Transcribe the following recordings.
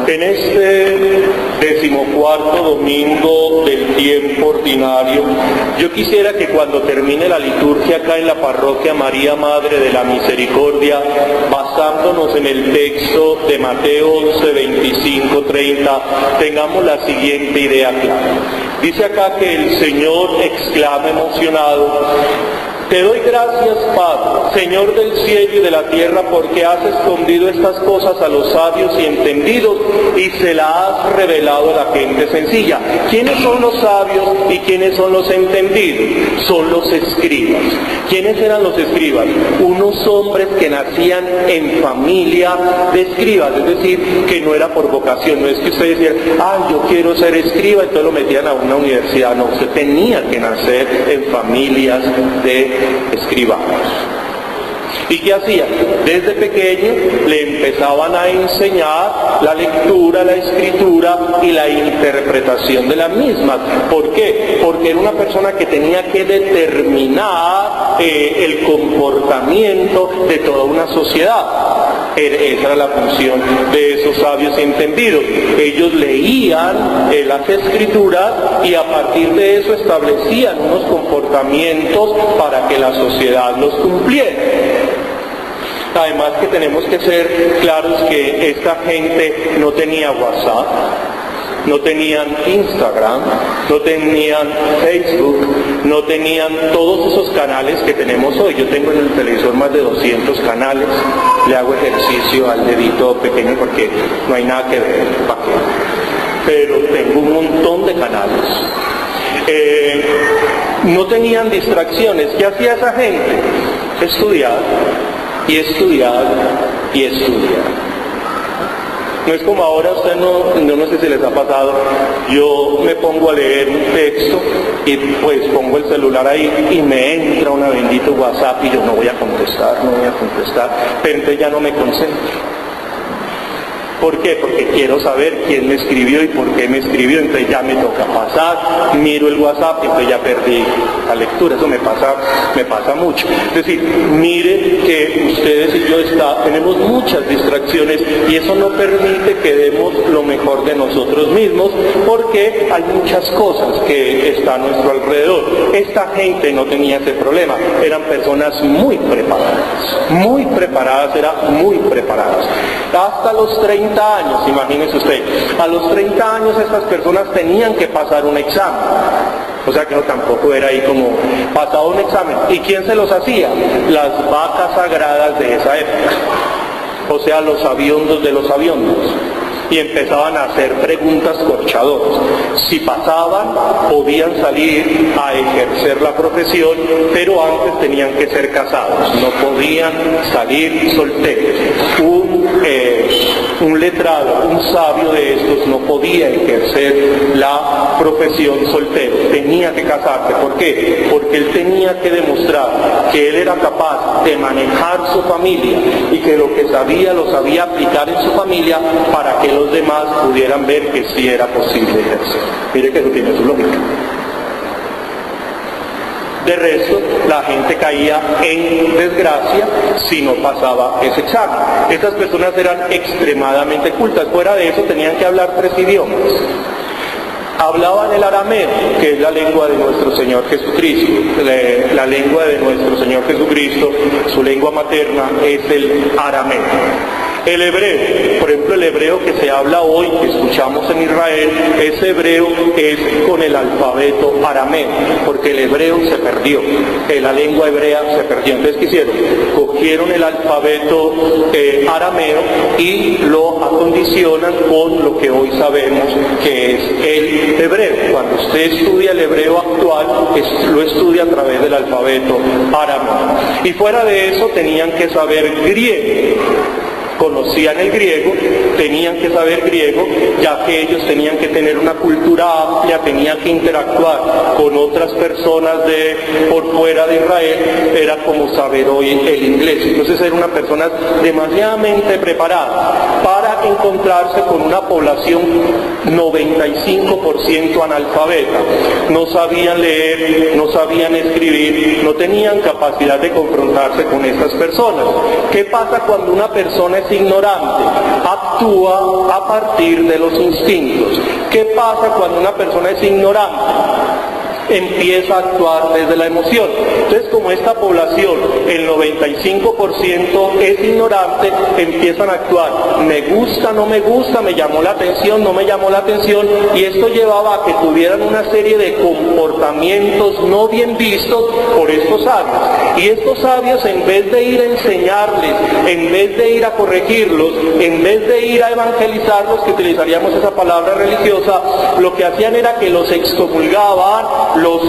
En este 14º domingo del tiempo ordinario, yo quisiera que cuando termine la liturgia acá en la parroquia María Madre de la Misericordia, basándonos en el texto de Mateo 11, 25, 30, tengamos la siguiente idea clara. Dice acá que el Señor exclama emocionado: te doy gracias, Padre, Señor del cielo y de la tierra, porque has escondido estas cosas a los sabios y entendidos y se las has revelado a la gente sencilla. ¿Quiénes son los sabios y quiénes son los entendidos? Son los escribas. ¿Quiénes eran los escribas? Unos hombres que nacían en familia de escribas, es decir, que no era por vocación. No es que ustedes decían, yo quiero ser escriba, entonces lo metían a una universidad. No, usted tenía que nacer en familias de escribanos. ¿Y qué hacían? Desde pequeño le empezaban a enseñar la lectura, la escritura y la interpretación de las mismas. ¿Por qué? Porque era una persona que tenía que determinar el comportamiento de toda una sociedad. Esa era la función de esos sabios entendidos. Ellos leían las escrituras y a partir de eso establecían unos comportamientos para que la sociedad los cumpliera. Además que tenemos que ser claros que esta gente no tenía WhatsApp, no tenían Instagram, no tenían Facebook, no tenían todos esos canales que tenemos hoy. Yo tengo en el televisor más de 200 canales, le hago ejercicio al dedito pequeño porque no hay nada que ver, pero tengo un montón de canales. No tenían distracciones. ¿Qué hacía esa gente? Estudiar y estudiar y estudiar. No es como ahora, usted no sé si les ha pasado, yo me pongo a leer un texto y pues pongo el celular ahí y me entra una bendito WhatsApp y yo no voy a contestar, pero entonces ya no me concentro. ¿Por qué? Porque quiero saber quién me escribió y por qué me escribió, entonces ya me toca pasar, miro el WhatsApp y entonces ya perdí la lectura. Eso me pasa mucho. Es decir, mire que ustedes y yo tenemos muchas distracciones y eso no permite que demos lo mejor de nosotros mismos, porque hay muchas cosas que están a nuestro alrededor. Esta gente no tenía ese problema, eran personas muy preparadas, hasta los 30 años, imagínense usted, a los 30 años estas personas tenían que pasar un examen, o sea que no tampoco era ahí como pasado un examen. ¿Y quién se los hacía? Las vacas sagradas de esa época, o sea, los sabiondos de los sabiondos. Y empezaban a hacer preguntas corchadoras. Si pasaban, podían salir a ejercer la profesión, pero antes tenían que ser casados, no podían salir solteros. Un letrado, un sabio de estos no podía ejercer la profesión soltero, tenía que casarse. ¿Por qué? Porque él tenía que demostrar que él era capaz de manejar su familia y que lo que sabía lo sabía aplicar en su familia para que los demás pudieran ver que sí era posible ejercer. Mire que eso tiene su lógica. De resto, la gente caía en desgracia si no pasaba ese examen. Estas personas eran extremadamente cultas. Fuera de eso, tenían que hablar 3 idiomas. Hablaban el arameo, que es la lengua de nuestro Señor Jesucristo. La lengua de nuestro Señor Jesucristo, su lengua materna, es el arameo. El hebreo, por ejemplo, el hebreo que se habla hoy, que escuchamos en Israel, ese hebreo es con el alfabeto arameo, porque el hebreo se perdió, la lengua hebrea se perdió. Entonces, ¿qué hicieron? Cogieron el alfabeto arameo y lo acondicionan con lo que hoy sabemos que es el hebreo. Cuando usted estudia el hebreo actual, lo estudia a través del alfabeto arameo. Y fuera de eso, tenían que saber griego. Conocían el griego, tenían que saber griego, ya que ellos tenían que tener una cultura amplia, tenían que interactuar con otras personas por fuera de Israel, era como saber hoy el inglés. Entonces era una persona demasiadamente preparada para encontrarse con una población 95% analfabeta. No sabían leer, no sabían escribir, no tenían capacidad de confrontarse con estas personas. ¿Qué pasa cuando una persona es ignorante, actúa a partir de los instintos. ¿Qué pasa cuando una persona es ignorante? Empieza a actuar desde la emoción. Entonces, como esta población, el 95% es ignorante, empiezan a actuar. Me gusta, no me gusta, me llamó la atención, no me llamó la atención, y esto llevaba a que tuvieran una serie de comportamientos no bien vistos por estos sabios. Y estos sabios, en vez de ir a enseñarles, en vez de ir a corregirlos, en vez de ir a evangelizarlos, que utilizaríamos esa palabra religiosa, lo que hacían era que los excomulgaban, los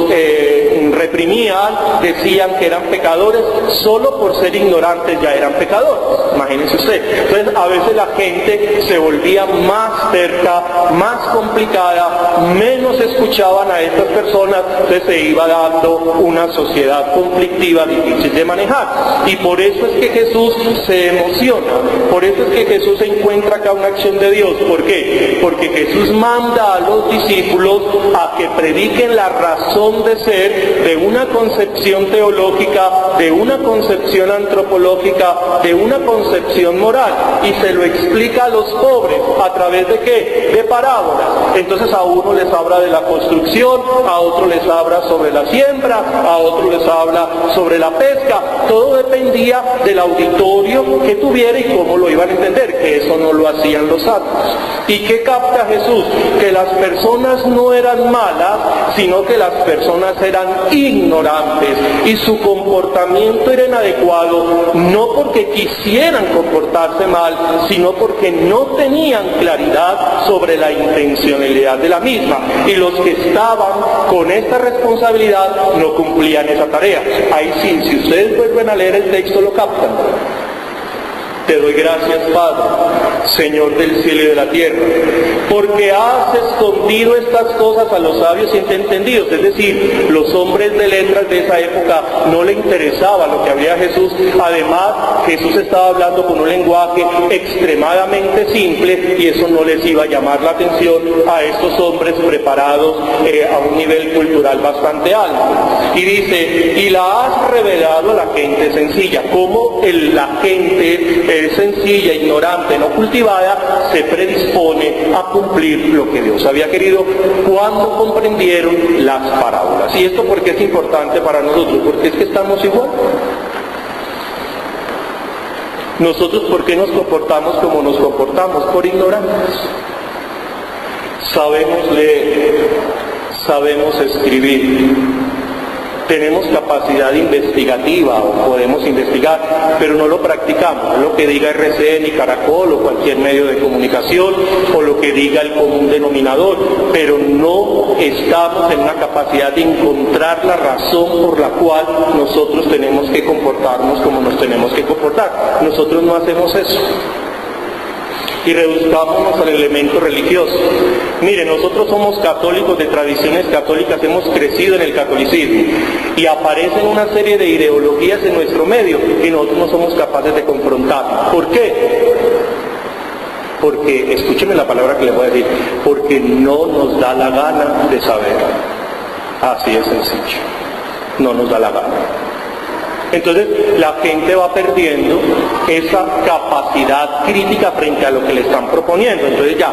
reprimían, decían que eran pecadores, solo por ser ignorantes ya eran pecadores. Imagínense usted. Entonces, a veces la gente se volvía más terca, más complicada, menos escuchaban a estas personas, entonces se iba dando una sociedad conflictiva difícil de manejar. Y por eso es que Jesús se emociona, por eso es que Jesús encuentra acá una acción de Dios. ¿Por qué? Porque Jesús manda a los discípulos a que prediquen la razón de ser de una concepción teológica, de una concepción antropológica, de una concepción moral, y se lo explica a los pobres. ¿A través de qué? De parábolas. Entonces a uno les habla de la construcción, a otro les habla sobre la siembra, a otro les habla sobre la pesca. Todo dependía del auditorio que tuviera y cómo lo iban a entender, que eso no lo hacían los santos. ¿Y qué capta Jesús? Que las personas no eran malas, sino que las personas eran ignorantes, y su comportamiento era inadecuado, no porque quisieran comportarse mal, sino porque no tenían claridad sobre la intencionalidad de la misma, y los que estaban con esta responsabilidad no cumplían esa tarea. Ahí sí, si ustedes vuelven a leer el texto, lo captan. Te doy gracias, Padre, Señor del cielo y de la tierra, porque has escondido estas cosas a los sabios y entendidos. Es decir, los hombres de letras de esa época no le interesaba lo que había Jesús. Además, Jesús estaba hablando con un lenguaje extremadamente simple, y eso no les iba a llamar la atención a estos hombres preparados a un nivel cultural bastante alto. Y dice, y la has revelado a la gente sencilla. ¿Cómo la gente sencilla, ignorante, no cultivada, se predispone a cumplir lo que Dios había querido cuando comprendieron las parábolas? ¿Y esto por qué es importante para nosotros? Porque es que estamos igual. Nosotros, ¿por qué nos comportamos como nos comportamos? Por ignorantes. Sabemos leer, sabemos escribir, tenemos capacidad investigativa, o podemos investigar, pero no lo practicamos. Lo que diga RCN y Caracol o cualquier medio de comunicación, o lo que diga el común denominador, pero no estamos en una capacidad de encontrar la razón por la cual nosotros tenemos que comportarnos como nos tenemos que comportar. Nosotros no hacemos eso. Y reduzcámonos al elemento religioso. Mire, nosotros somos católicos de tradiciones católicas, hemos crecido en el catolicismo, y aparecen una serie de ideologías en nuestro medio y nosotros no somos capaces de confrontar. ¿Por qué? Porque, escúchenme la palabra que les voy a decir, porque no nos da la gana de saber. Así es sencillo. No nos da la gana. Entonces la gente va perdiendo esa capacidad crítica frente a lo que le están proponiendo. Entonces ya,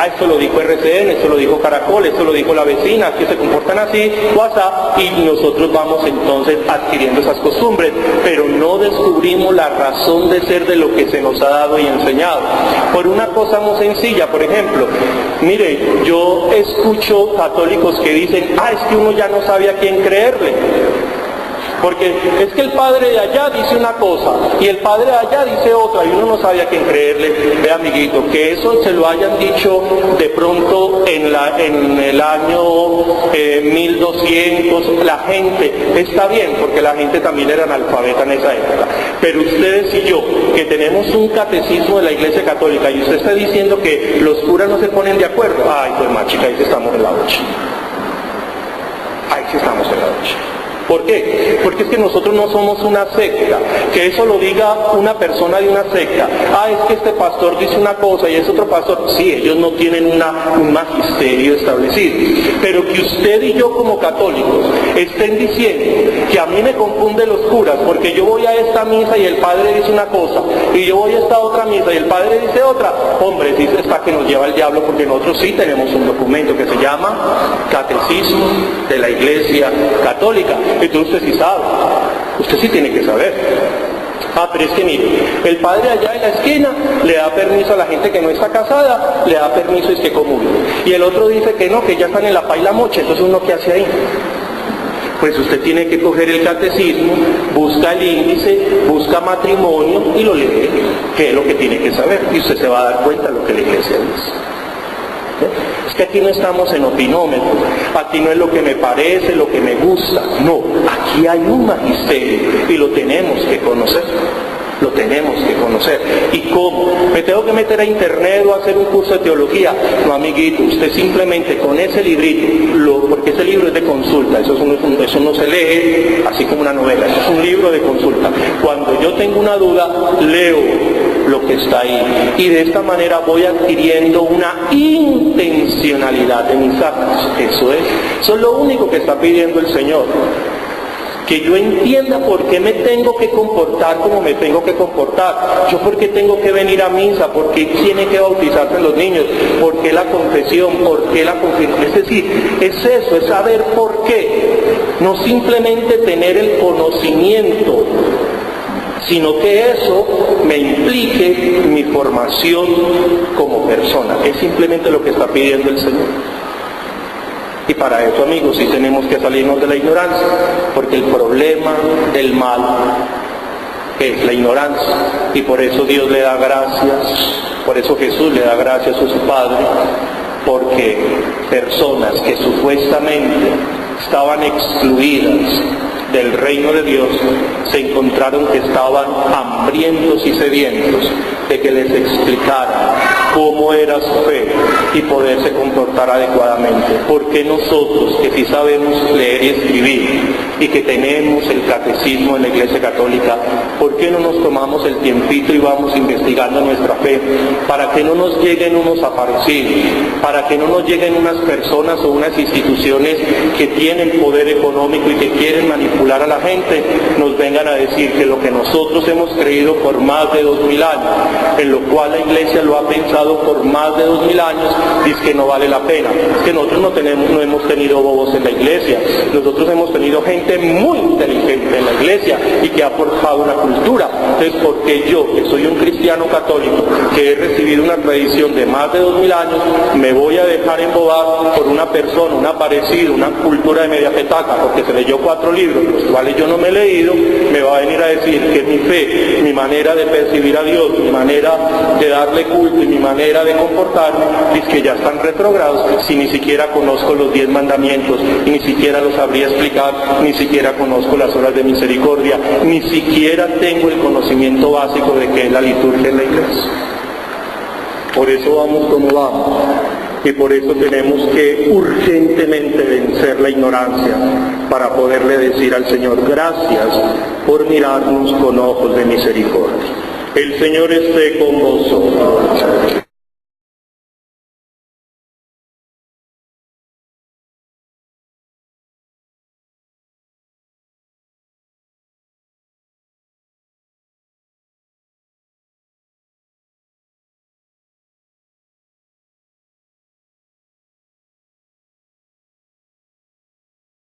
esto lo dijo RCN, esto lo dijo Caracol, esto lo dijo la vecina, que se comportan así, WhatsApp, y nosotros vamos entonces adquiriendo esas costumbres, pero no descubrimos la razón de ser de lo que se nos ha dado y enseñado. Por una cosa muy sencilla, por ejemplo, mire, yo escucho católicos que dicen, es que uno ya no sabe a quién creerle. Porque es que el padre de allá dice una cosa y el padre de allá dice otra, y uno no sabe a quién creerle. Ve, amiguito, que eso se lo hayan dicho de pronto en el año 1200, la gente, está bien, porque la gente también era analfabeta en esa época. Pero ustedes y yo, que tenemos un catecismo de la Iglesia Católica, y usted está diciendo que los curas no se ponen de acuerdo. Ay, pues más chica, ahí sí estamos en la noche. Ahí sí estamos en la noche. ¿Por qué? Porque es que nosotros no somos una secta. Que eso lo diga una persona de una secta. Es que este pastor dice una cosa y ese otro pastor. Sí, ellos no tienen un magisterio establecido. Pero que usted y yo como católicos estén diciendo que a mí me confunden los curas porque yo voy a esta misa y el padre dice una cosa y yo voy a esta otra misa y el padre dice otra. Hombre, sí está que nos lleva el diablo, porque nosotros sí tenemos un documento que se llama Catecismo de la Iglesia Católica. Entonces usted sí sabe, usted sí tiene que saber. Pero es que mire, el padre allá en la esquina le da permiso a la gente que no está casada, le da permiso y es que comulgue. Y el otro dice que no, que ya están en la paila mocha, entonces uno ¿qué hace ahí? Pues usted tiene que coger el catecismo, busca el índice, busca matrimonio y lo lee, que es lo que tiene que saber. Y usted se va a dar cuenta de lo que la Iglesia dice. Es que aquí no estamos en opinómetros, aquí no es lo que me parece, lo que me gusta, no, aquí hay un magisterio y lo tenemos que conocer. Lo tenemos que conocer. ¿Y cómo? ¿Me tengo que meter a internet o hacer un curso de teología? No, amiguito, usted simplemente con ese librito, porque ese libro es de consulta, eso no se lee así como una novela, eso es un libro de consulta. Cuando yo tengo una duda, leo lo que está ahí. Y de esta manera voy adquiriendo una intencionalidad de mis actos. Eso es lo único que está pidiendo el Señor. Que yo entienda por qué me tengo que comportar como me tengo que comportar. Yo por qué tengo que venir a misa, por qué tienen que bautizarse los niños, por qué la confesión, por qué la confirmación. Es decir, es eso, es saber por qué. No simplemente tener el conocimiento, sino que eso me implique mi formación como persona. Es simplemente lo que está pidiendo el Señor. Y para eso, amigos, sí tenemos que salirnos de la ignorancia, porque el problema del mal es la ignorancia, y por eso Dios le da gracias, por eso Jesús le da gracias a su Padre, porque personas que supuestamente estaban excluidas del reino de Dios se encontraron que estaban hambrientos y sedientos de que les explicara cómo era su fe y poderse comportar adecuadamente. Porque nosotros, que sí sabemos leer y escribir y que tenemos el catecismo en la Iglesia Católica, ¿por qué no nos tomamos el tiempito y vamos investigando nuestra fe para que no nos lleguen unos aparecidos, para que no nos lleguen unas personas o unas instituciones que tienen poder económico y que quieren manipular a la gente, nos vengan a decir que lo que nosotros hemos creído por más de 2000 años, en lo cual la Iglesia lo ha pensado por más de 2000 años, dice que no vale la pena? Es que nosotros no hemos tenido bobos en la Iglesia, nosotros hemos tenido gente muy inteligente en la Iglesia y que ha forjado una cultura. Entonces, ¿por qué yo, que soy un cristiano católico, que he recibido una tradición de más de 2000 años, me voy a dejar embobar por una persona, un aparecido, una cultura de media petaca, porque se leyó 4 libros, los cuales yo no me he leído, me va a venir a decir que mi fe, mi manera de percibir a Dios, mi manera de darle culto y mi manera de comportarme, es que ya están retrogrados, si ni siquiera conozco los 10 mandamientos, y ni siquiera los sabría explicar, ni siquiera conozco las horas de misericordia, ni siquiera tengo el conocimiento básico de qué es la liturgia en la Iglesia. Por eso vamos como vamos, y por eso tenemos que urgentemente vencer la ignorancia para poderle decir al Señor: gracias por mirarnos con ojos de misericordia. El Señor esté con vosotros.